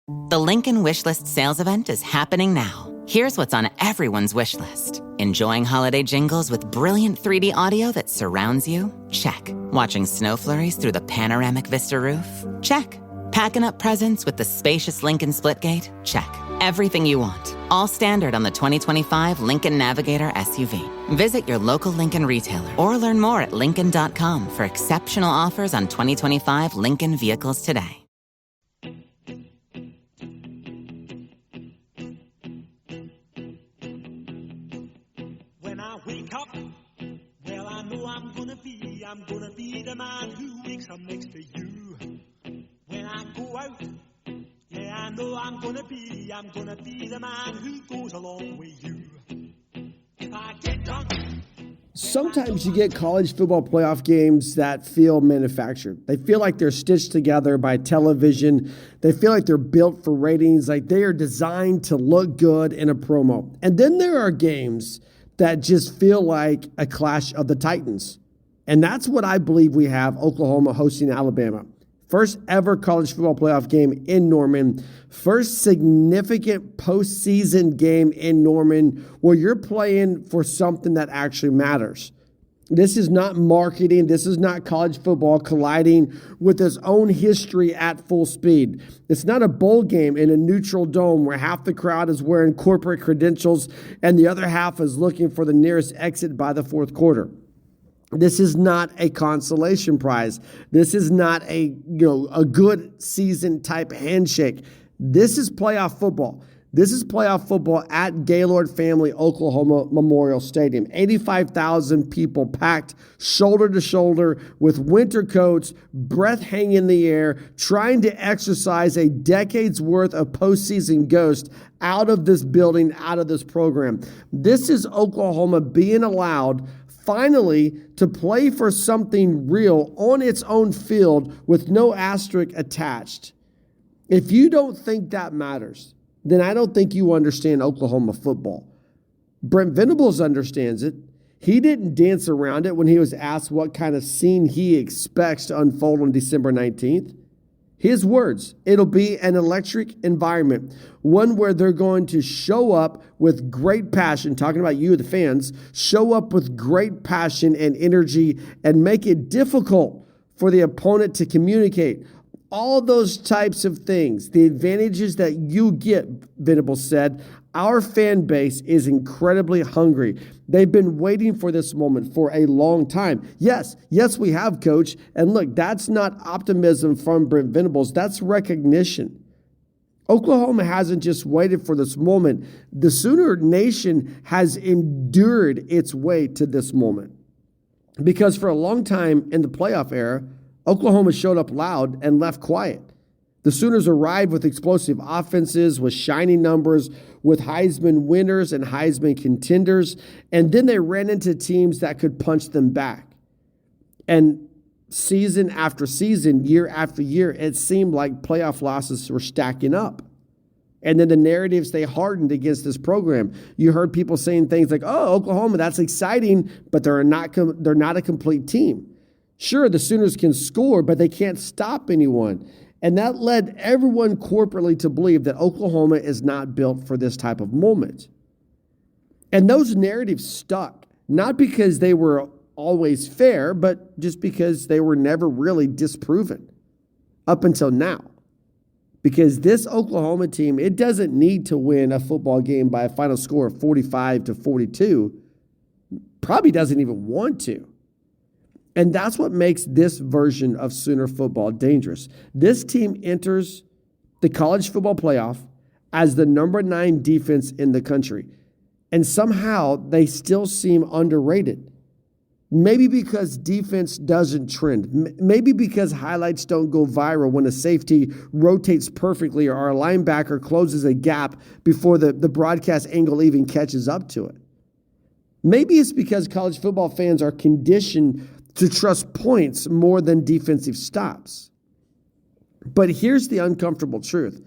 The Lincoln Wishlist sales event is happening now. Here's what's on everyone's wish list. Enjoying holiday jingles with brilliant 3D audio that surrounds you? Check. Watching snow flurries through the panoramic Vista roof? Check. Packing up presents with the spacious Lincoln Splitgate? Check. Everything you want. All standard on the 2025 Lincoln Navigator SUV. Visit your local Lincoln retailer or learn more at Lincoln.com for exceptional offers on 2025 Lincoln vehicles today. When I wake up, well, I know I'm gonna be the man who wakes up next to you. When I go out, yeah, I know I'm gonna be the man who goes along with you. If I get drunk. Sometimes you get college football playoff games that feel manufactured. They feel like they're stitched together by television. They feel like they're built for ratings, like they are designed to look good in a promo. And then there are games that just feel like a clash of the Titans. And that's what I believe we have Oklahoma hosting Alabama. First ever college football playoff game in Norman. First significant postseason game in Norman where you're playing for something that actually matters. This is not marketing. This is not college football colliding with its own history at full speed. It's not a bowl game in a neutral dome where half the crowd is wearing corporate credentials and the other half is looking for the nearest exit by the fourth quarter. This is not a consolation prize. This is not a good season type handshake. This is playoff football. This is playoff football at Gaylord Family Oklahoma Memorial Stadium. 85,000 people packed shoulder to shoulder with winter coats, breath hanging in the air, trying to exercise a decade's worth of postseason ghost out of this building, out of this program. This is Oklahoma being allowed finally to play for something real on its own field with no asterisk attached. If you don't think that matters, then I don't think you understand Oklahoma football. Brent Venables understands it. He didn't dance around it when he was asked what kind of scene he expects to unfold on December 19th. His words, it'll be an electric environment, one where they're going to show up with great passion, talking about you, the fans, show up with great passion and energy and make it difficult for the opponent to communicate. All those types of things, the advantages that you get, Venables said, our fan base is incredibly hungry. They've been waiting for this moment for a long time. Yes, we have, Coach. And look, that's not optimism from Brent Venables. That's recognition. Oklahoma hasn't just waited for this moment. The Sooner Nation has endured its way to this moment. Because for a long time in the playoff era, Oklahoma showed up loud and left quiet. The Sooners arrived with explosive offenses, with shining numbers, with Heisman winners and Heisman contenders, and then they ran into teams that could punch them back. And season after season, year after year, it seemed like playoff losses were stacking up. And then the narratives, they hardened against this program. You heard people saying things like, oh, Oklahoma, that's exciting, but they're not a complete team. Sure, the Sooners can score, but they can't stop anyone. And that led everyone corporately to believe that Oklahoma is not built for this type of moment. And those narratives stuck, not because they were always fair, but just because they were never really disproven up until now. Because this Oklahoma team, it doesn't need to win a football game by a final score of 45-42. Probably doesn't even want to. And that's what makes this version of Sooner football dangerous. This team enters the college football playoff as the number 9 defense in the country. And somehow they still seem underrated. Maybe because defense doesn't trend. Maybe because highlights don't go viral when a safety rotates perfectly or a linebacker closes a gap before the broadcast angle even catches up to it. Maybe it's because college football fans are conditioned to trust points more than defensive stops. But here's the uncomfortable truth.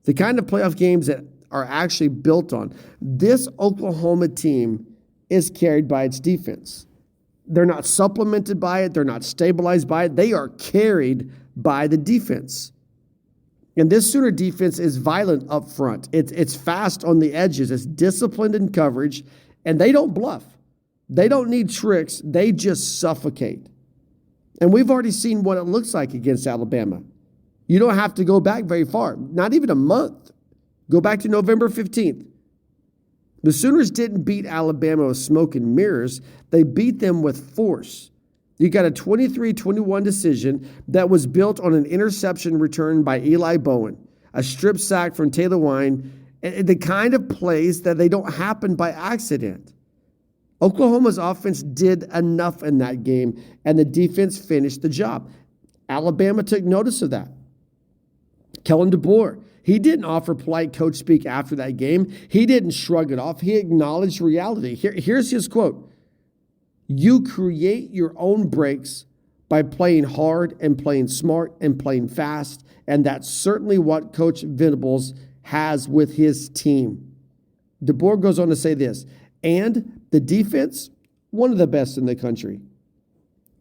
The kind of playoff games that are actually built on. This Oklahoma team is carried by its defense. They're not supplemented by it. They're not stabilized by it. They are carried by the defense. And this Sooner defense is violent up front. It's fast on the edges. It's disciplined in coverage, and they don't bluff. They don't need tricks. They just suffocate. And we've already seen what it looks like against Alabama. You don't have to go back very far, not even a month. Go back to November 15th. The Sooners didn't beat Alabama with smoke and mirrors. They beat them with force. You got a 23-21 decision that was built on an interception return by Eli Bowen, a strip sack from Taylor Wine, and the kind of plays that they don't happen by accident. Oklahoma's offense did enough in that game, and the defense finished the job. Alabama took notice of that. Kellen DeBoer, he didn't offer polite coach speak after that game. He didn't shrug it off. He acknowledged reality. Here's his quote. You create your own breaks by playing hard and playing smart and playing fast, and that's certainly what Coach Venables has with his team. DeBoer goes on to say this, and the defense, one of the best in the country.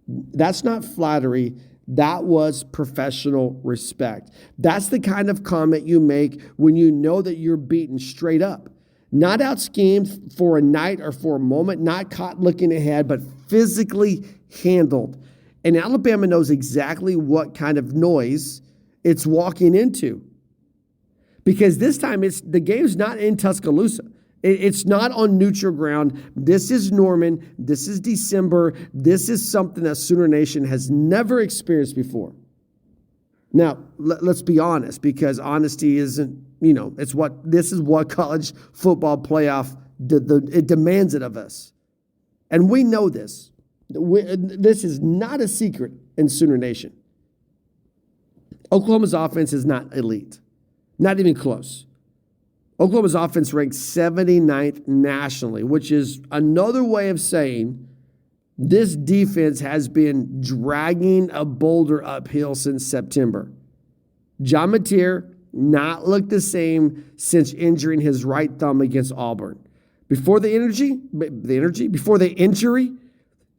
That's not flattery. That was professional respect. That's the kind of comment you make when you know that you're beaten straight up. Not out-schemed for a night or for a moment, not caught looking ahead, but physically handled. And Alabama knows exactly what kind of noise it's walking into. Because this time, the game's not in Tuscaloosa. It's not on neutral ground. This is Norman. This is December. This is something that Sooner Nation has never experienced before. Now, let's be honest, because honesty isn't, this is what college football playoff, it demands it of us. And we know this. This is not a secret in Sooner Nation. Oklahoma's offense is not elite, not even close. Oklahoma's offense ranked 79th nationally, which is another way of saying this defense has been dragging a boulder uphill since September. John Mateer not looked the same since injuring his right thumb against Auburn. Before the injury,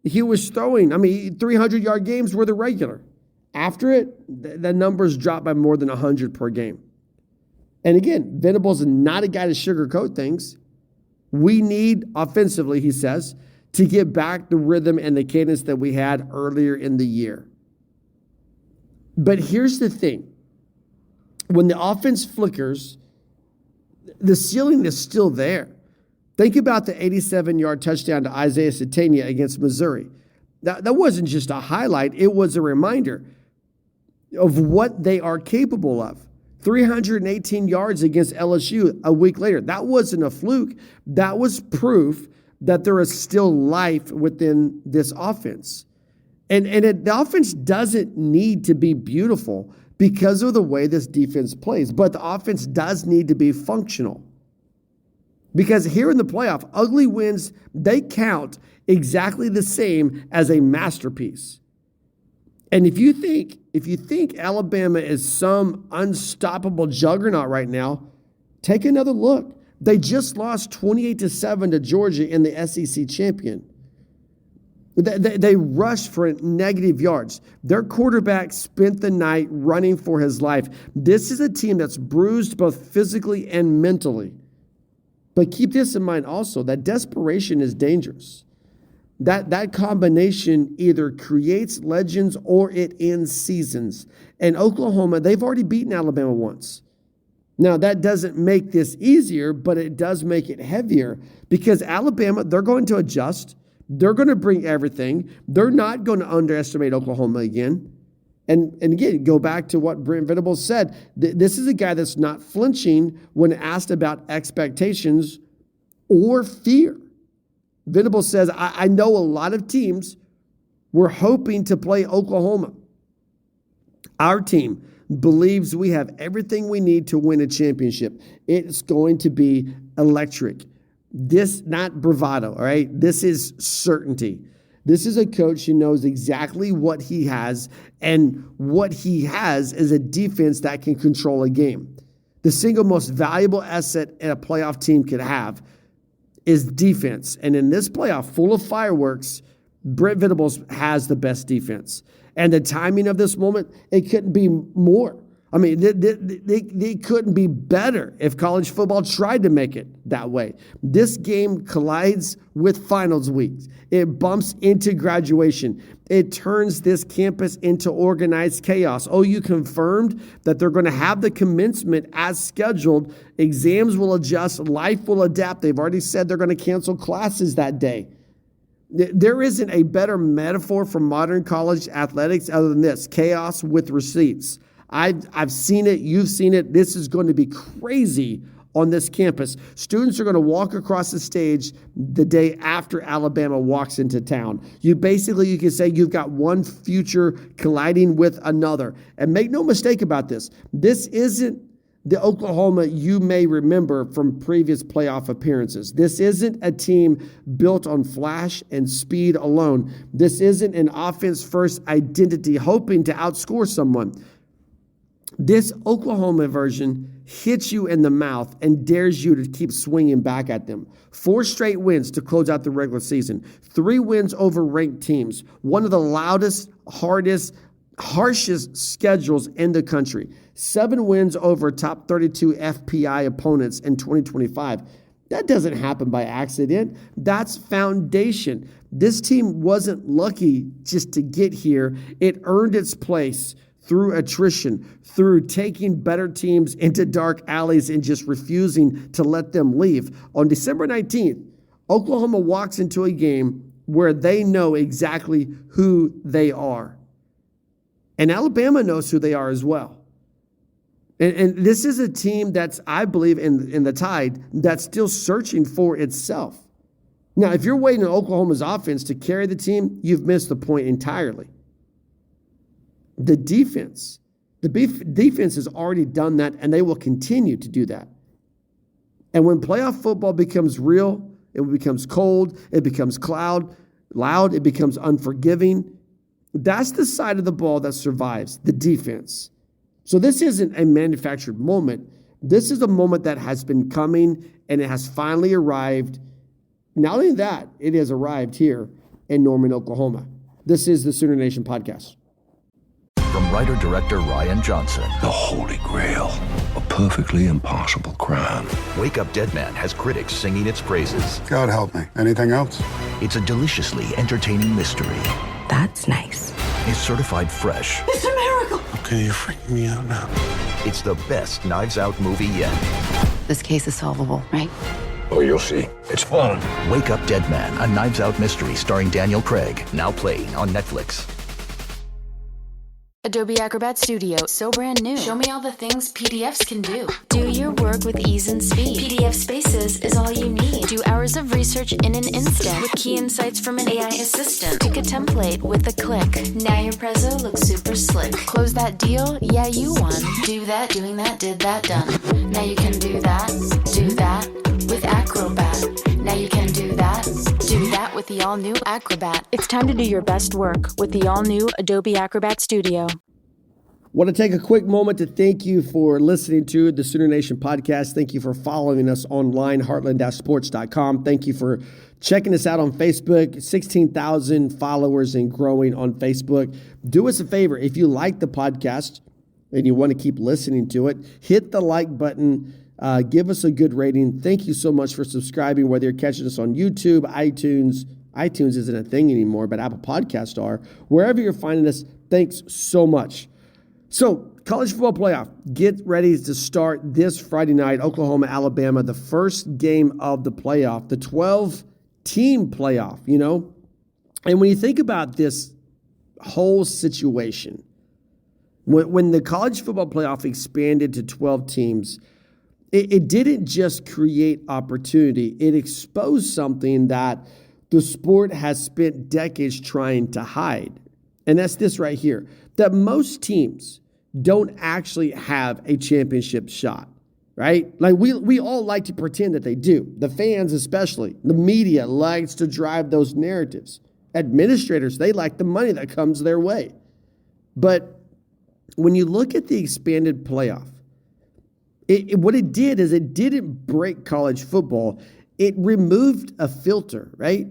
he was throwing, 300-yard games were the regular. After it, the numbers dropped by more than 100 per game. And again, Venables is not a guy to sugarcoat things. We need, offensively, he says, to get back the rhythm and the cadence that we had earlier in the year. But here's the thing. When the offense flickers, the ceiling is still there. Think about the 87-yard touchdown to Isaiah Satania against Missouri. That wasn't just a highlight. It was a reminder of what they are capable of. 318 yards against LSU a week later. That wasn't a fluke. That was proof that there is still life within this offense. And the offense doesn't need to be beautiful because of the way this defense plays, but the offense does need to be functional. Because here in the playoff, ugly wins, they count exactly the same as a masterpiece. And if you think Alabama is some unstoppable juggernaut right now, take another look. They just lost 28-7 to Georgia in the SEC champion. They rushed for negative yards. Their quarterback spent the night running for his life. This is a team that's bruised both physically and mentally. But keep this in mind also, that desperation is dangerous. That combination either creates legends or it ends seasons. And Oklahoma, they've already beaten Alabama once. Now, that doesn't make this easier, but it does make it heavier because Alabama, they're going to adjust. They're going to bring everything. They're not going to underestimate Oklahoma again. And again, go back to what Brent Venables said. This is a guy that's not flinching when asked about expectations or fear. Venables says, I know a lot of teams were hoping to play Oklahoma. Our team believes we have everything we need to win a championship. It's going to be electric. This, not bravado, all right? This is certainty. This is a coach who knows exactly what he has, and what he has is a defense that can control a game. The single most valuable asset a playoff team could have is defense. And in this playoff full of fireworks, Brent Venables has the best defense. And the timing of this moment, it couldn't be more. I mean, they couldn't be better if college football tried to make it that way. This game collides with finals week. It bumps into graduation. It turns this campus into organized chaos. OU confirmed that they're going to have the commencement as scheduled. Exams will adjust. Life will adapt. They've already said they're going to cancel classes that day. There isn't a better metaphor for modern college athletics other than this: chaos with receipts. I've seen it. You've seen it. This is going to be crazy on this campus. Students are going to walk across the stage the day after Alabama walks into town. You can say you've got one future colliding with another. And make no mistake about this. This isn't the Oklahoma you may remember from previous playoff appearances. This isn't a team built on flash and speed alone. This isn't an offense-first identity hoping to outscore someone. This Oklahoma version hits you in the mouth and dares you to keep swinging back at them. 4 straight wins to close out the regular season. 3 wins over ranked teams. One of the loudest, harshest schedules in the country. 7 wins over top 32 FPI opponents in 2025. That doesn't happen by accident. That's foundation. This team wasn't lucky just to get here. It earned its place through attrition, through taking better teams into dark alleys and just refusing to let them leave. On December 19th, Oklahoma walks into a game where they know exactly who they are. And Alabama knows who they are as well. And this is a team that's, I believe, in the Tide, that's still searching for itself. Now, if you're waiting on Oklahoma's offense to carry the team, you've missed the point entirely. The defense has already done that, and they will continue to do that. And when playoff football becomes real, it becomes cold, it becomes loud, it becomes unforgiving. That's the side of the ball that survives, the defense. So this isn't a manufactured moment. This is a moment that has been coming, and it has finally arrived. Not only that, it has arrived here in Norman, Oklahoma. This is the Sooner Nation Podcast. From writer-director Ryan Johnson. The Holy Grail. A perfectly impossible crime. Wake Up Dead Man has critics singing its praises. God help me. Anything else? It's a deliciously entertaining mystery. That's nice. It's certified fresh. It's a miracle. Okay, you're freaking me out now. It's the best Knives Out movie yet. This case is solvable, right? Oh, you'll see. It's fun. Wake Up Dead Man, a Knives Out mystery starring Daniel Craig. Now playing on Netflix. Adobe Acrobat Studio, so brand new. Show me all the things PDFs can do. Do your work with ease and speed. PDF Spaces is all you need. Do hours of research in an instant with key insights from an AI assistant. Pick a template with a click. Now your prezzo looks super slick. Close that deal? Yeah, you won. Do that, doing that, did that, done. Now you can do that with Acrobat. Now you can do that with the all-new Acrobat. It's time to do your best work with the all-new Adobe Acrobat Studio. Want to take a quick moment to thank you for listening to the Sooner Nation podcast. Thank you for following us online, heartland-sports.com. Thank you for checking us out on Facebook. 16,000 followers and growing on Facebook. Do us a favor. If you like the podcast and you want to keep listening to it, hit the like button. Give us a good rating. Thank you so much for subscribing, whether you're catching us on YouTube, iTunes. iTunes isn't a thing anymore, but Apple Podcasts are. Wherever you're finding us, thanks so much. So, college football playoff. Get ready to start this Friday night, Oklahoma, Alabama, the first game of the playoff, the 12-team playoff, you know. And when you think about this whole situation, when the college football playoff expanded to 12 teams, it didn't just create opportunity. It exposed something that the sport has spent decades trying to hide. And that's this right here, that most teams don't actually have a championship shot, right? Like we all like to pretend that they do. The fans especially. The media likes to drive those narratives. Administrators, they like the money that comes their way. But when you look at the expanded playoff, what it did is it didn't break college football. It removed a filter, right?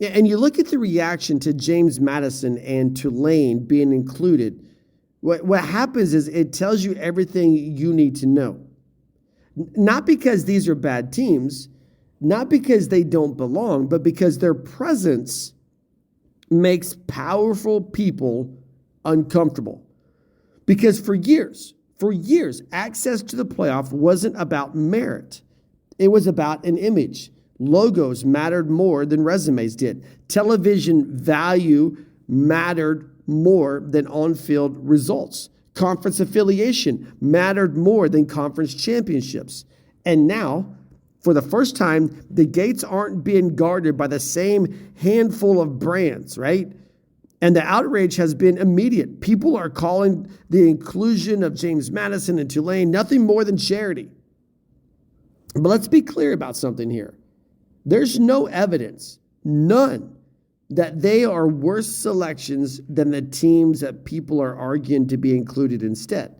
And you look at the reaction to James Madison and Tulane being included. What happens is it tells you everything you need to know. Not because these are bad teams, not because they don't belong, but because their presence makes powerful people uncomfortable. Because for years, access to the playoff wasn't about merit. It was about an image. Logos mattered more than resumes did. Television value mattered more than on-field results. Conference affiliation mattered more than conference championships. And now, for the first time, the gates aren't being guarded by the same handful of brands, right? And the outrage has been immediate. People are calling the inclusion of James Madison and Tulane nothing more than charity. But let's be clear about something here. There's no evidence, none, that they are worse selections than the teams that people are arguing to be included instead.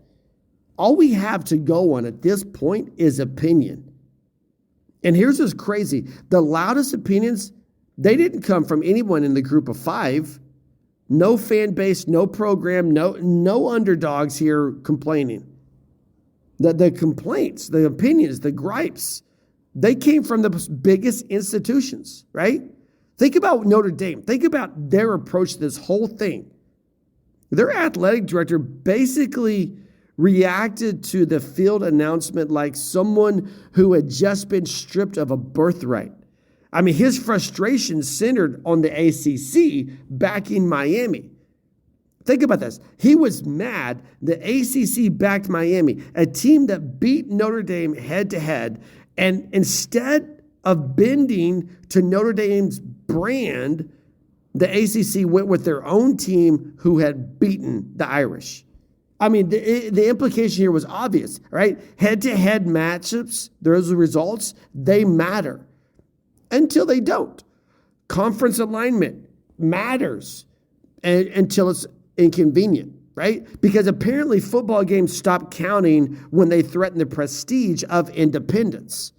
All we have to go on at this point is opinion. And here's what's crazy. The loudest opinions, they didn't come from anyone in the group of five. No fan base, no program, no underdogs here complaining. The complaints, the opinions, the gripes, they came from the biggest institutions, right? Think about Notre Dame. Think about their approach to this whole thing. Their athletic director basically reacted to the field announcement like someone who had just been stripped of a birthright. I mean, his frustration centered on the ACC backing Miami. Think about this. He was mad the ACC backed Miami, a team that beat Notre Dame head-to-head, and instead of bending to Notre Dame's brand, the ACC went with their own team who had beaten the Irish. I mean, the implication here was obvious, right? Head-to-head matchups, those results, they matter until they don't. Conference alignment matters until it's inconvenient, right? Because apparently football games stop counting when they threaten the prestige of independence.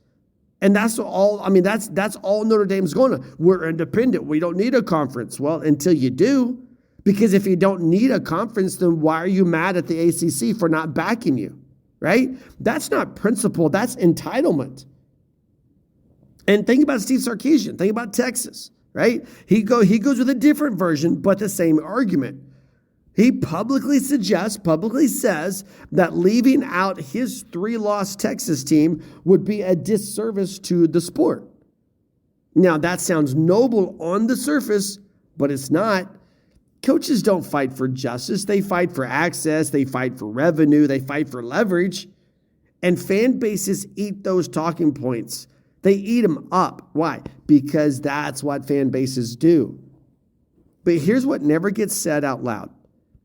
And that's all, I mean, that's all Notre Dame's going to. We're independent. We don't need a conference. Well, until you do, because if you don't need a conference, then why are you mad at the ACC for not backing you, right? That's not principle. That's entitlement. And think about Steve Sarkisian. Think about Texas, right? He goes with a different version, but the same argument. He publicly says that leaving out his 3-loss Texas team would be a disservice to the sport. Now, that sounds noble on the surface, but it's not. Coaches don't fight for justice. They fight for access. They fight for revenue. They fight for leverage. And fan bases eat those talking points. They eat them up. Why? Because that's what fan bases do. But here's what never gets said out loud.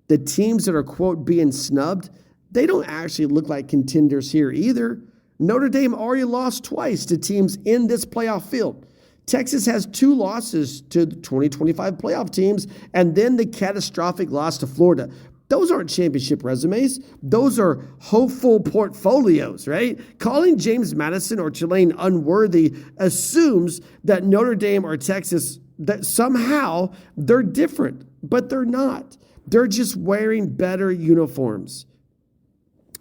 The teams that are, quote, being snubbed, they don't actually look like contenders here either. Notre Dame already lost twice to teams in this playoff field. Texas has 2 losses to the 2025 playoff teams, and then the catastrophic loss to Florida. Those aren't championship resumes. Those are hopeful portfolios, right? Calling James Madison or Tulane unworthy assumes that Notre Dame or Texas, that somehow they're different, but they're not. They're just wearing better uniforms.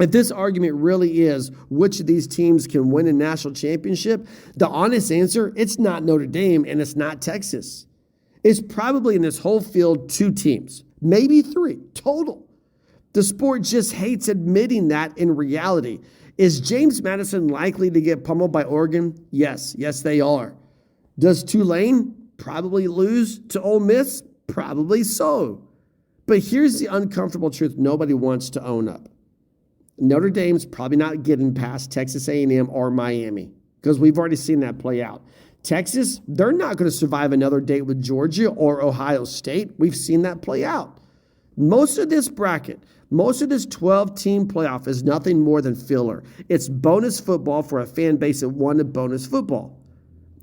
If this argument really is which of these teams can win a national championship, the honest answer, it's not Notre Dame and it's not Texas. It's probably in this whole field 2 teams, maybe 3 total. The sport just hates admitting that in reality. Is James Madison likely to get pummeled by Oregon? Yes, they are. Does Tulane probably lose to Ole Miss? Probably so. But here's the uncomfortable truth nobody wants to own up. Notre Dame's probably not getting past Texas A&M or Miami because we've already seen that play out. Texas, they're not going to survive another date with Georgia or Ohio State. We've seen that play out. Most of this bracket, most of this 12-team playoff is nothing more than filler. It's bonus football for a fan base that wanted bonus football.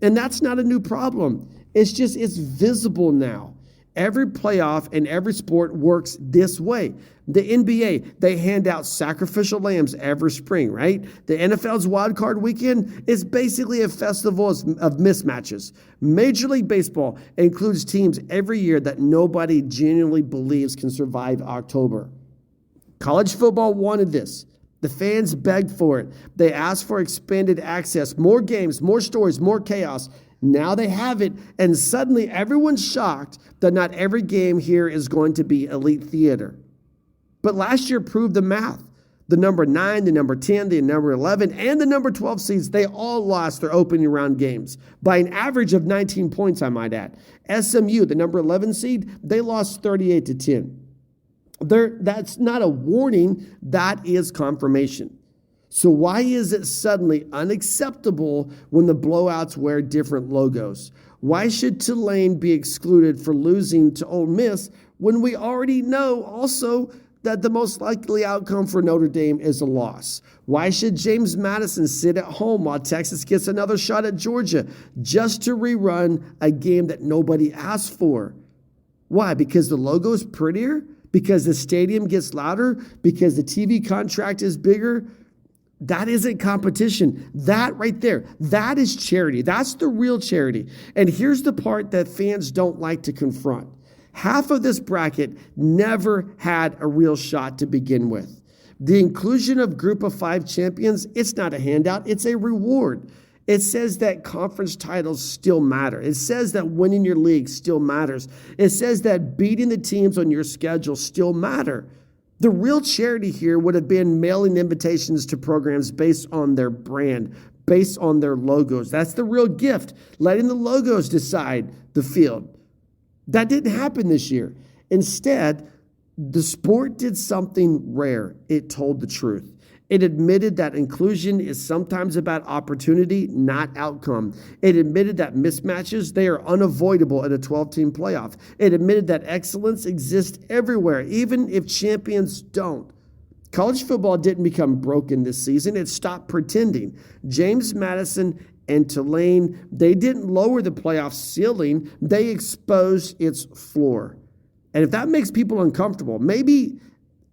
And that's not a new problem. It's visible now. Every playoff and every sport works this way. The NBA, they hand out sacrificial lambs every spring, right? The NFL's wild card weekend is basically a festival of mismatches. Major League Baseball includes teams every year that nobody genuinely believes can survive October. College football wanted this. The fans begged for it. They asked for expanded access, more games, more stories, more chaos. Now they have it, and suddenly everyone's shocked that not every game here is going to be elite theater. But last year proved the math. The number 9, the number 10, the number 11, and the number 12 seeds, they all lost their opening round games by an average of 19 points, I might add. SMU, the number 11 seed, they lost 38-10. That's not a warning, that is confirmation. So why is it suddenly unacceptable when the blowouts wear different logos? Why should Tulane be excluded for losing to Ole Miss when we already know also that the most likely outcome for Notre Dame is a loss? Why should James Madison sit at home while Texas gets another shot at Georgia just to rerun a game that nobody asked for? Why? Because the logo is prettier? Because the stadium gets louder? Because the TV contract is bigger? That isn't competition. That right there, that is charity. That's the real charity. And here's the part that fans don't like to confront. Half of this bracket never had a real shot to begin with. The inclusion of Group of 5 champions, it's not a handout, it's a reward. It says that conference titles still matter. It says that winning your league still matters. It says that beating the teams on your schedule still matter. The real charity here would have been mailing invitations to programs based on their brand, based on their logos. That's the real gift, letting the logos decide the field. That didn't happen this year. Instead, the sport did something rare. It told the truth. It admitted that inclusion is sometimes about opportunity, not outcome. It admitted that mismatches, they are unavoidable in a 12-team playoff. It admitted that excellence exists everywhere, even if champions don't. College football didn't become broken this season. It stopped pretending. James Madison and Tulane, they didn't lower the playoff ceiling. They exposed its floor. And if that makes people uncomfortable, maybe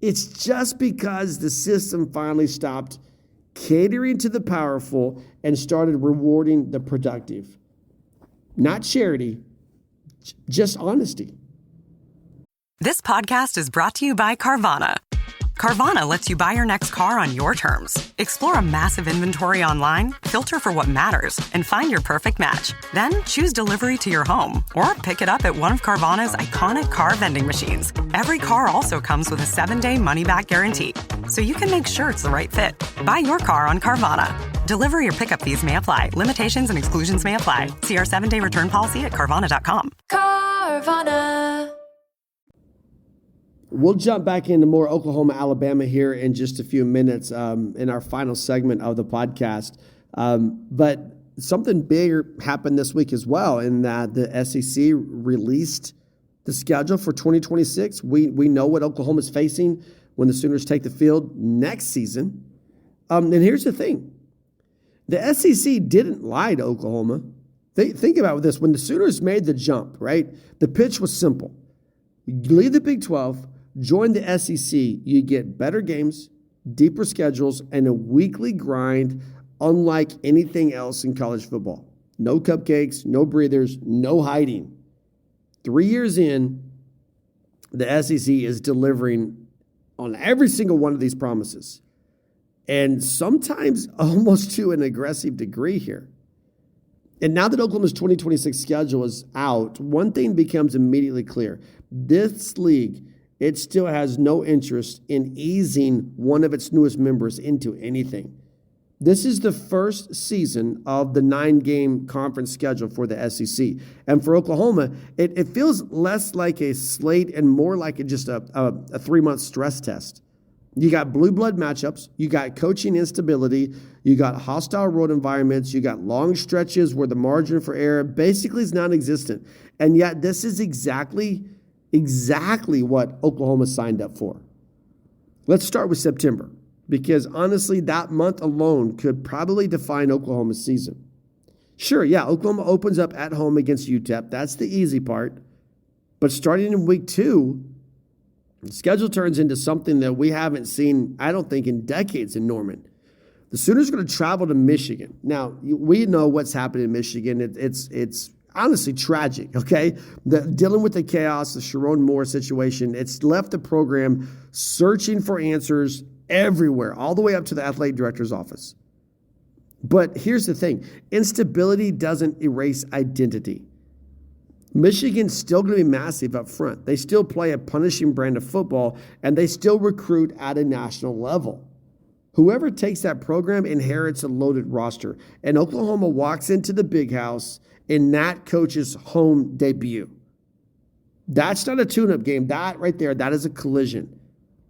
it's just because the system finally stopped catering to the powerful and started rewarding the productive. Not charity, just honesty. This podcast is brought to you by Carvana. Carvana lets you buy your next car on your terms. Explore a massive inventory online, filter for what matters, and find your perfect match. Then choose delivery to your home or pick it up at one of Carvana's iconic car vending machines. Every car also comes with a 7-day money-back guarantee, so you can make sure it's the right fit. Buy your car on Carvana. Delivery or pickup fees may apply. Limitations and exclusions may apply. See our 7-day return policy at Carvana.com. Carvana. We'll jump back into more Oklahoma, Alabama here in just a few minutes in our final segment of the podcast. But something bigger happened this week as well in that the SEC released the schedule for 2026. We know what Oklahoma's facing when the Sooners take the field next season. And here's the thing. The SEC didn't lie to Oklahoma. Think about this. When the Sooners made the jump, right, the pitch was simple. You leave the Big 12, join the SEC, you get better games, deeper schedules, and a weekly grind unlike anything else in college football. No cupcakes, no breathers, no hiding. 3 years in, the SEC is delivering on every single one of these promises, and sometimes almost to an aggressive degree here. And now that Oklahoma's 2026 schedule is out, one thing becomes immediately clear. This league, it still has no interest in easing one of its newest members into anything. This is the first season of the 9-game conference schedule for the SEC. And for Oklahoma, it feels less like a slate and more like just a 3-month stress test. You got blue blood matchups, you got coaching instability, you got hostile road environments, you got long stretches where the margin for error basically is non-existent. And yet this is exactly what Oklahoma signed up for. Let's start with September, because honestly, that month alone could probably define Oklahoma's season. Sure, yeah, Oklahoma opens up at home against UTEP. That's the easy part. But starting in week 2, the schedule turns into something that we haven't seen, I don't think, in decades in Norman. The Sooners are going to travel to Michigan. Now, we know what's happening in Michigan. It's honestly tragic, okay? Dealing with the chaos, the Sharon Moore situation, it's left the program searching for answers everywhere, all the way up to the athletic director's office. But here's the thing. Instability doesn't erase identity. Michigan's still going to be massive up front. They still play a punishing brand of football, and they still recruit at a national level. Whoever takes that program inherits a loaded roster, and Oklahoma walks into the big house in that coach's home debut. That's not a tune-up game. That right there, that is a collision.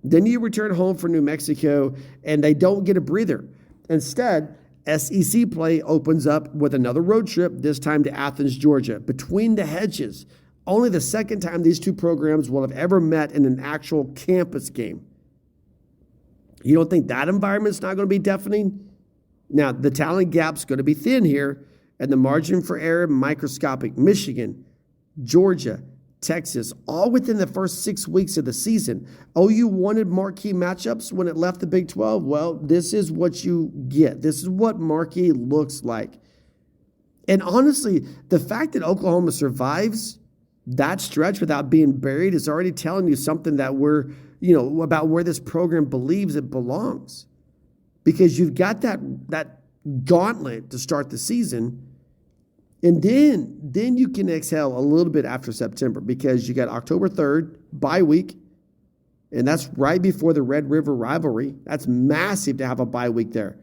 Then you return home for New Mexico, and they don't get a breather. Instead, SEC play opens up with another road trip, this time to Athens, Georgia. Between the hedges, only the second time these two programs will have ever met in an actual campus game. You don't think that environment's not going to be deafening? Now, the talent gap's going to be thin here, and the margin for error microscopic. Michigan, Georgia, Texas, all within the first 6 weeks of the season. OU wanted marquee matchups when it left the Big 12. Well, this is what you get. This is what marquee looks like. And honestly, the fact that Oklahoma survives that stretch without being buried is already telling you something that about where this program believes it belongs. Because you've got that gauntlet to start the season. And then you can exhale a little bit after September, because you got October 3rd, bye week, and that's right before the Red River rivalry. That's massive to have a bye week there.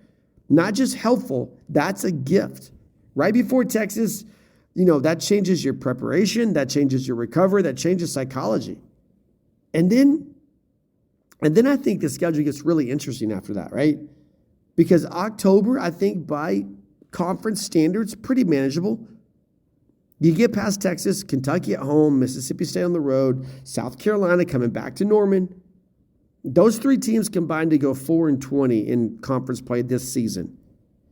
Not just helpful, that's a gift. Right before Texas, that changes your preparation, that changes your recovery, that changes psychology. And then I think the schedule gets really interesting after that, right? Because October, I think by conference standards, pretty manageable. You get past Texas, Kentucky at home, Mississippi State on the road, South Carolina coming back to Norman. Those three teams combined to go 4-20 in conference play this season.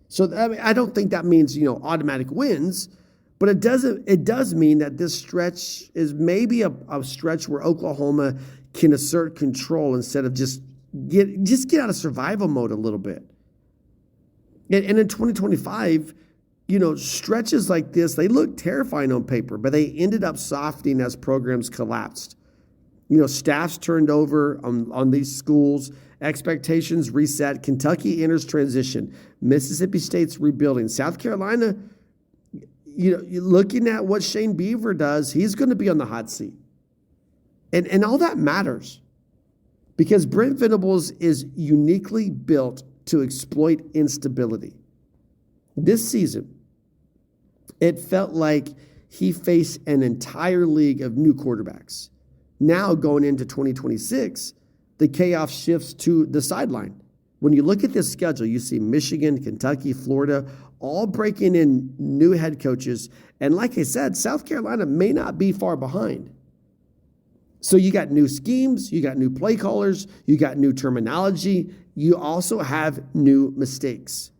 So I don't think that means automatic wins, but it does mean that this stretch is maybe a stretch where Oklahoma can assert control instead of just get out of survival mode a little bit. And in 2025, stretches like this, they look terrifying on paper, but they ended up softening as programs collapsed. Staffs turned over on these schools, expectations reset. Kentucky enters transition. Mississippi State's rebuilding. South Carolina, looking at what Shane Beaver does, he's going to be on the hot seat. And all that matters, because Brent Venables is uniquely built to exploit instability. This season, it felt like he faced an entire league of new quarterbacks. Now going into 2026, the chaos shifts to the sideline. When you look at this schedule, you see Michigan, Kentucky, Florida, all breaking in new head coaches. And like I said, South Carolina may not be far behind. So you got new schemes, you got new play callers, you got new terminology, you also have new mistakes.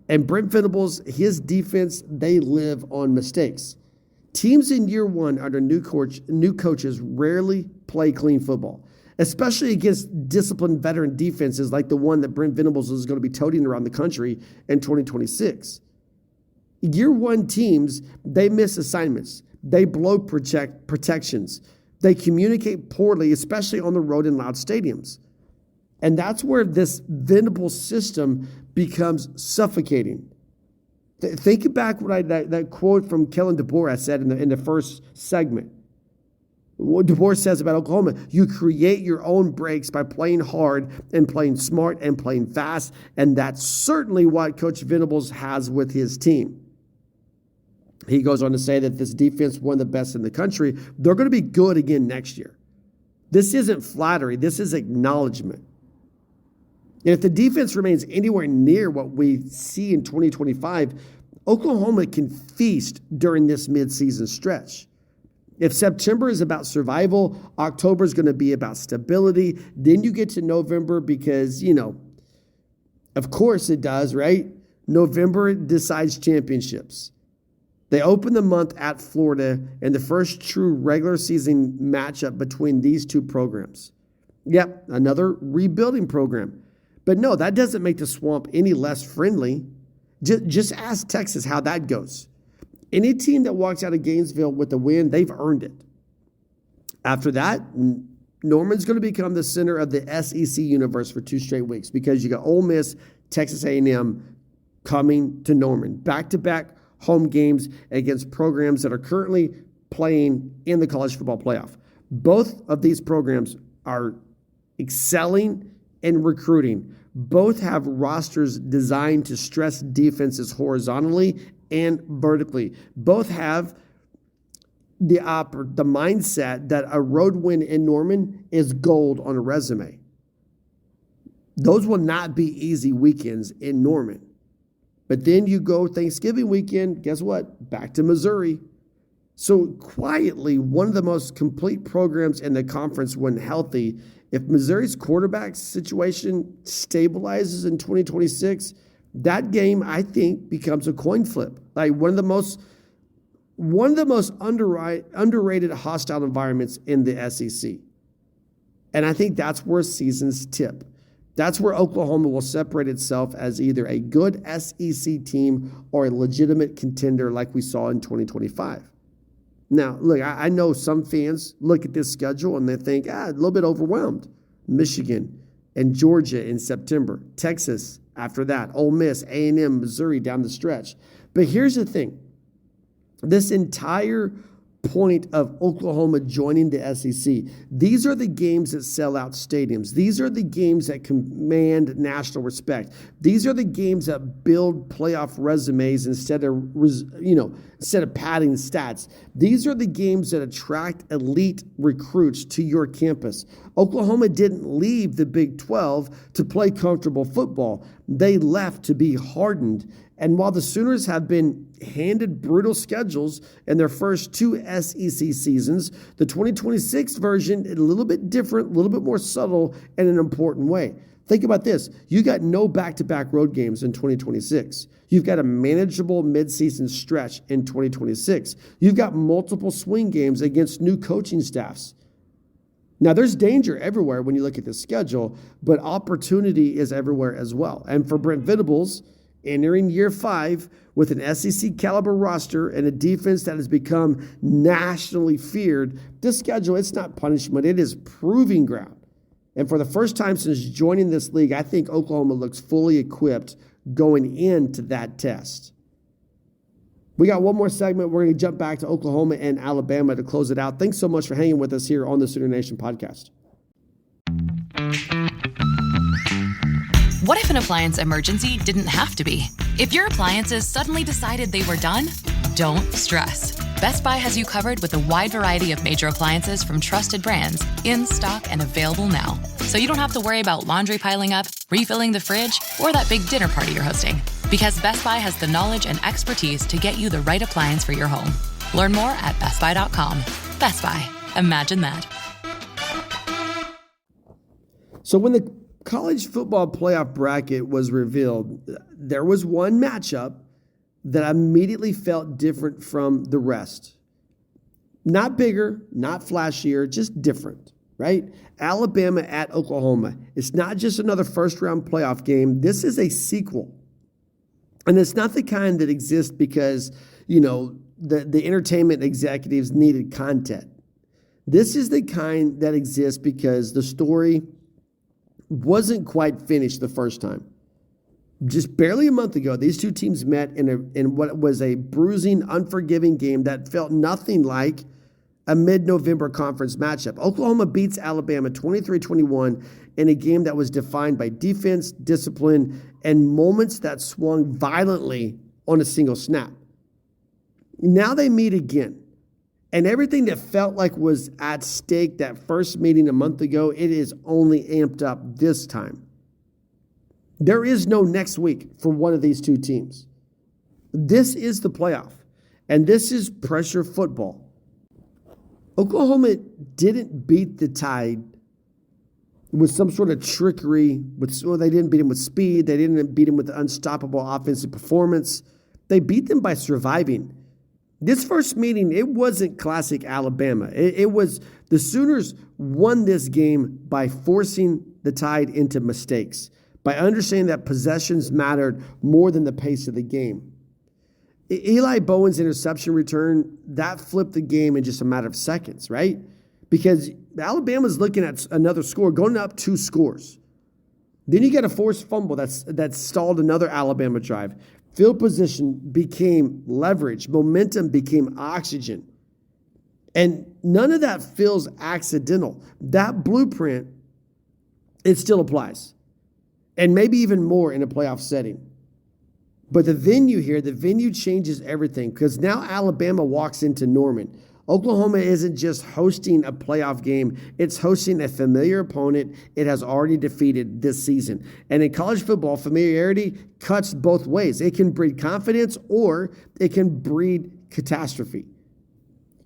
And Brent Venables, his defense, they live on mistakes. Teams in year one under new coaches rarely play clean football, especially against disciplined veteran defenses like the one that Brent Venables is going to be toting around the country in 2026. Year one teams, they miss assignments. They blow protections. They communicate poorly, especially on the road in loud stadiums. And that's where this Venables system becomes suffocating. Think back what that quote from Kellen DeBoer I said in the first segment. What DeBoer says about Oklahoma: you create your own breaks by playing hard and playing smart and playing fast, and that's certainly what Coach Venables has with his team. He goes on to say that this defense, one of the best in the country, they're going to be good again next year. This isn't flattery. This is acknowledgement. And if the defense remains anywhere near what we see in 2025, Oklahoma can feast during this midseason stretch. If September is about survival, October is going to be about stability. Then you get to November because, of course it does, right? November decides championships. They open the month at Florida in the first true regular season matchup between these two programs. Yep, another rebuilding program. But no, that doesn't make the Swamp any less friendly. Just ask Texas how that goes. Any team that walks out of Gainesville with a win, they've earned it. After that, Norman's going to become the center of the SEC universe for 2 straight weeks because you got Ole Miss, Texas A&M coming to Norman. Back-to-back home games against programs that are currently playing in the college football playoff. Both of these programs are excelling in recruiting. Both have rosters designed to stress defenses horizontally and vertically. Both have the mindset that a road win in Norman is gold on a resume. Those will not be easy weekends in Norman. But then you go Thanksgiving weekend, guess what? Back to Missouri. So quietly, one of the most complete programs in the conference when healthy. If Missouri's quarterback situation stabilizes in 2026, that game, I think, becomes a coin flip. Like one of the most underrated hostile environments in the SEC. And I think that's where seasons tip. That's where Oklahoma will separate itself as either a good SEC team or a legitimate contender like we saw in 2025. Now, look, I know some fans look at this schedule and they think, a little bit overwhelmed. Michigan and Georgia in September. Texas after that. Ole Miss, A&M, Missouri down the stretch. But here's the thing. This entire point of Oklahoma joining the SEC, these are the games that sell out stadiums. These are the games that command national respect. These are the games that build playoff resumes instead of padding stats. These are the games that attract elite recruits to your campus. Oklahoma didn't leave the Big 12 to play comfortable football. They left to be hardened. And while the Sooners have been handed brutal schedules in their first 2 SEC seasons, the 2026 version is a little bit different, a little bit more subtle in an important way. Think about this. You got no back-to-back road games in 2026. You've got a manageable midseason stretch in 2026. You've got multiple swing games against new coaching staffs. Now, there's danger everywhere when you look at the schedule, but opportunity is everywhere as well. And for Brent Venables, entering year 5 with an SEC caliber roster and a defense that has become nationally feared, this schedule, it's not punishment, it is proving ground. And for the first time since joining this league, I think Oklahoma looks fully equipped going into that test. We got one more segment. We're going to jump back to Oklahoma and Alabama to close it out. Thanks so much for hanging with us here on the Sooner Nation podcast. What if an appliance emergency didn't have to be? If your appliances suddenly decided they were done, don't stress. Best Buy has you covered with a wide variety of major appliances from trusted brands, in stock and available now. So you don't have to worry about laundry piling up, refilling the fridge, or that big dinner party you're hosting. Because Best Buy has the knowledge and expertise to get you the right appliance for your home. Learn more at bestbuy.com. Best Buy. Imagine that. So when the college football playoff bracket was revealed, there was one matchup that I immediately felt different from the rest. Not bigger, not flashier, just different, right? Alabama at Oklahoma. It's not just another first-round playoff game. This is a sequel. And it's not the kind that exists because, the entertainment executives needed content. This is the kind that exists because the story wasn't quite finished the first time. Just barely a month ago, these two teams met in what was a bruising, unforgiving game that felt nothing like a mid-November conference matchup. Oklahoma beats Alabama 23-21 in a game that was defined by defense, discipline, and moments that swung violently on a single snap. Now they meet again. And everything that felt like was at stake that first meeting a month ago, it is only amped up this time. There is no next week for one of these two teams. This is the playoff, and this is pressure football. Oklahoma didn't beat the Tide with some sort of trickery. They didn't beat them with speed. They didn't beat them with unstoppable offensive performance. They beat them by surviving. This first meeting, it wasn't classic Alabama. It was the Sooners won this game by forcing the Tide into mistakes, by understanding that possessions mattered more than the pace of the game. Eli Bowen's interception return, that flipped the game in just a matter of seconds, right? Because Alabama's looking at another score, going up 2 scores. Then you get a forced fumble that stalled another Alabama drive. Field position became leverage. Momentum became oxygen. And none of that feels accidental. That blueprint, it still applies. And maybe even more in a playoff setting. But the venue changes everything because now Alabama walks into Norman. Oklahoma isn't just hosting a playoff game. It's hosting a familiar opponent it has already defeated this season. And in college football, familiarity cuts both ways. It can breed confidence or it can breed catastrophe.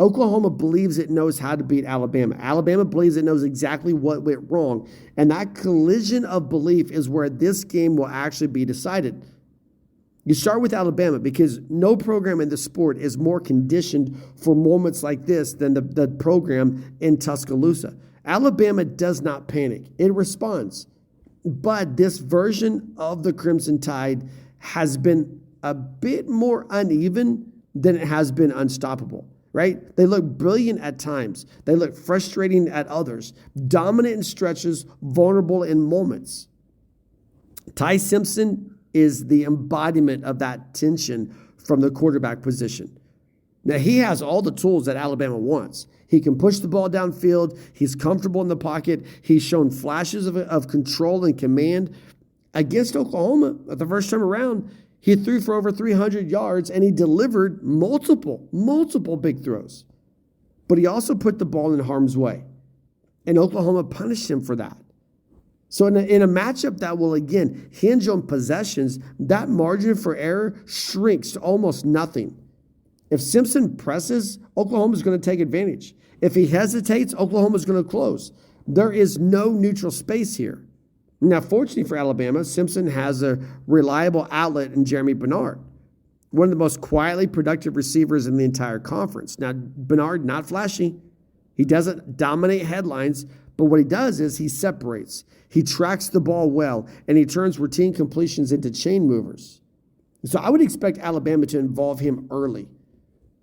Oklahoma believes it knows how to beat Alabama. Alabama believes it knows exactly what went wrong. And that collision of belief is where this game will actually be decided. You start with Alabama because no program in the sport is more conditioned for moments like this than the program in Tuscaloosa. Alabama does not panic. It responds. But this version of the Crimson Tide has been a bit more uneven than it has been unstoppable, right? They look brilliant at times. They look frustrating at others, dominant in stretches, vulnerable in moments. Ty Simpson is the embodiment of that tension from the quarterback position. Now, he has all the tools that Alabama wants. He can push the ball downfield. He's comfortable in the pocket. He's shown flashes of control and command. Against Oklahoma, the first time around, he threw for over 300 yards, and he delivered multiple big throws. But he also put the ball in harm's way, and Oklahoma punished him for that. So in a matchup that will, again, hinge on possessions, that margin for error shrinks to almost nothing. If Simpson presses, Oklahoma's going to take advantage. If he hesitates, Oklahoma's going to close. There is no neutral space here. Now, fortunately for Alabama, Simpson has a reliable outlet in Jeremy Bernard, one of the most quietly productive receivers in the entire conference. Now, Bernard, not flashy. He doesn't dominate headlines, but what he does is he separates. He tracks the ball well, and he turns routine completions into chain movers. So I would expect Alabama to involve him early.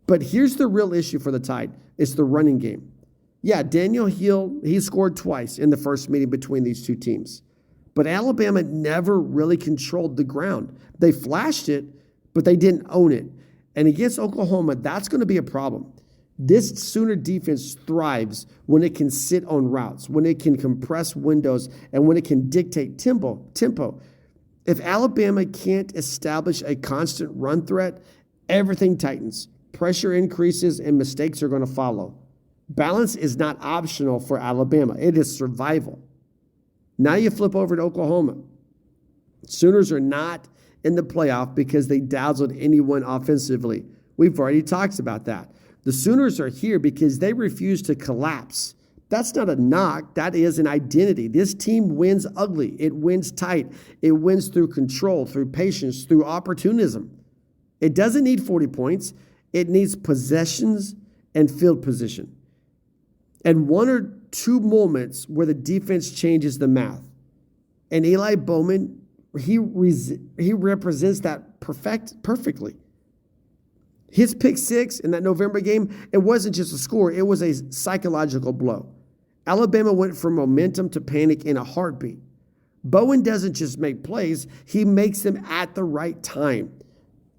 But here's the real issue for the Tide. It's the running game. Yeah, Daniel Hill, he scored twice in the first meeting between these two teams. But Alabama never really controlled the ground. They flashed it, but they didn't own it. And against Oklahoma, that's going to be a problem. This Sooner defense thrives when it can sit on routes, when it can compress windows, and when it can dictate tempo. If Alabama can't establish a constant run threat, everything tightens. Pressure increases, and mistakes are going to follow. Balance is not optional for Alabama. It is survival. Now you flip over to Oklahoma. Sooners are not in the playoff because they dazzled anyone offensively. We've already talked about that. The Sooners are here because they refuse to collapse. That's not a knock. That is an identity. This team wins ugly. It wins tight. It wins through control, through patience, through opportunism. It doesn't need 40 points. It needs possessions and field position. And 1 or 2 moments where the defense changes the math. And Eli Bowman, he represents that perfectly. His pick 6 in that November game, it wasn't just a score. It was a psychological blow. Alabama went from momentum to panic in a heartbeat. Bowen doesn't just make plays. He makes them at the right time.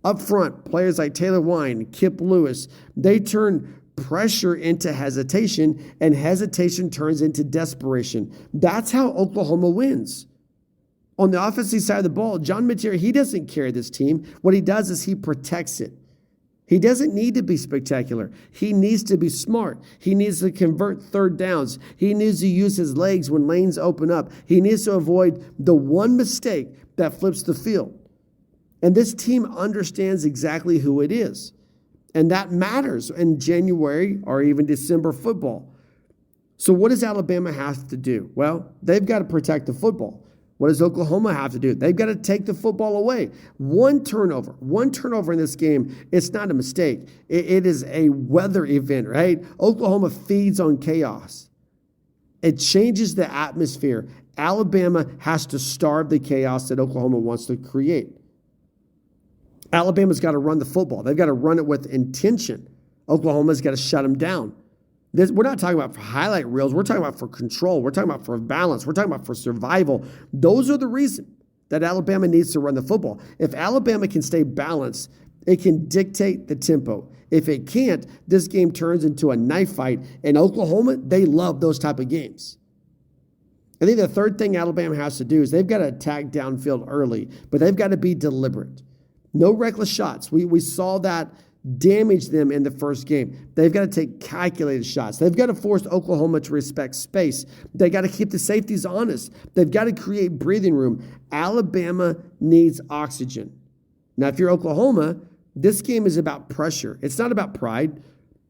Up front, players like Taylor Wine, Kip Lewis, they turn pressure into hesitation, and hesitation turns into desperation. That's how Oklahoma wins. On the offensive side of the ball, John Mechie, he doesn't carry this team. What he does is he protects it. He doesn't need to be spectacular. He needs to be smart. He needs to convert third downs. He needs to use his legs when lanes open up. He needs to avoid the one mistake that flips the field. And this team understands exactly who it is. And that matters in January or even December football. So what does Alabama have to do? Well, they've got to protect the football. What does Oklahoma have to do? They've got to take the football away. One turnover in this game, it's not a mistake. It is a weather event, right? Oklahoma feeds on chaos. It changes the atmosphere. Alabama has to starve the chaos that Oklahoma wants to create. Alabama's got to run the football. They've got to run it with intention. Oklahoma's got to shut them down. We're not talking about for highlight reels. We're talking about for control. We're talking about for balance. We're talking about for survival. Those are the reason that Alabama needs to run the football. If Alabama can stay balanced, it can dictate the tempo. If it can't, this game turns into a knife fight. And Oklahoma, they love those type of games. I think the third thing Alabama has to do is they've got to attack downfield early, but they've got to be deliberate. No reckless shots. We saw that damage them in the first game. They've got to take calculated shots. They've got to force Oklahoma to respect space. They got to keep the safeties honest. They've got to create breathing room. Alabama needs oxygen. Now, if you're Oklahoma, this game is about pressure. It's not about pride.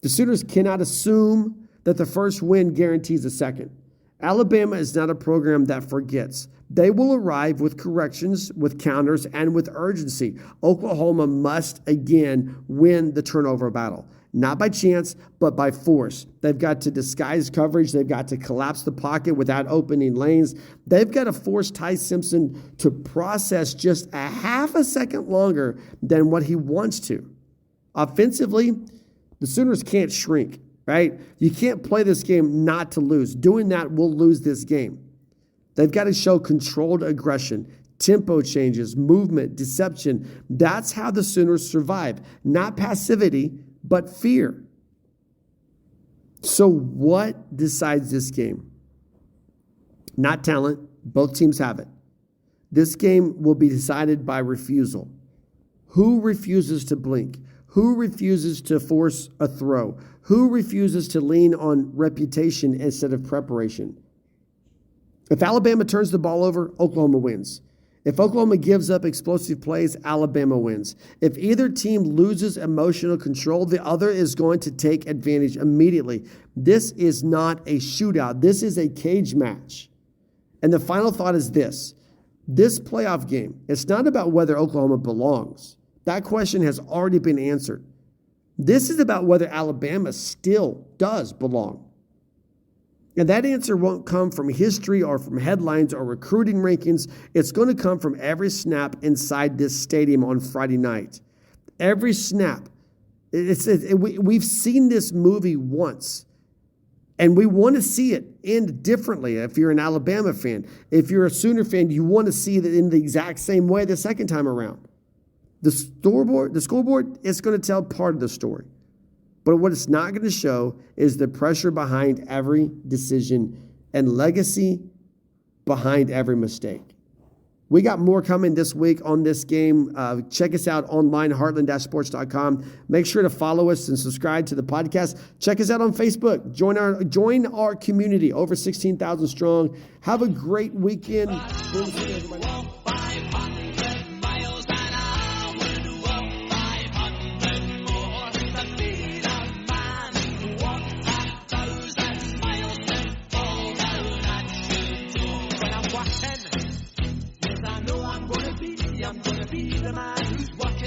The Sooners cannot assume that the first win guarantees a second. Alabama is not a program that forgets. They will arrive with corrections, with counters, and with urgency. Oklahoma must again win the turnover battle. Not by chance, but by force. They've got to disguise coverage. They've got to collapse the pocket without opening lanes. They've got to force Ty Simpson to process just a half a second longer than what he wants to. Offensively, the Sooners can't shrink, right? You can't play this game not to lose. Doing that will lose this game. They've got to show controlled aggression, tempo changes, movement, deception. That's how the Sooners survive. Not passivity, but fear. So what decides this game? Not talent. Both teams have it. This game will be decided by refusal. Who refuses to blink? Who refuses to force a throw? Who refuses to lean on reputation instead of preparation? If Alabama turns the ball over, Oklahoma wins. If Oklahoma gives up explosive plays, Alabama wins. If either team loses emotional control, the other is going to take advantage immediately. This is not a shootout. This is a cage match. And the final thought is this. This playoff game, it's not about whether Oklahoma belongs. That question has already been answered. This is about whether Alabama still does belong. And that answer won't come from history or from headlines or recruiting rankings. It's going to come from every snap inside this stadium on Friday night. Every snap. We've seen this movie once. And we want to see it end differently. If you're an Alabama fan, if you're a Sooner fan, you want to see it in the exact same way the second time around. The scoreboard is going to tell part of the story. But what it's not going to show is the pressure behind every decision and legacy behind every mistake. We got more coming this week on this game. Check us out online, heartland-sports.com. Make sure to follow us and subscribe to the podcast. Check us out on Facebook. Join our community, over 16,000 strong. Have a great weekend. I'm gonna be the man who's walking.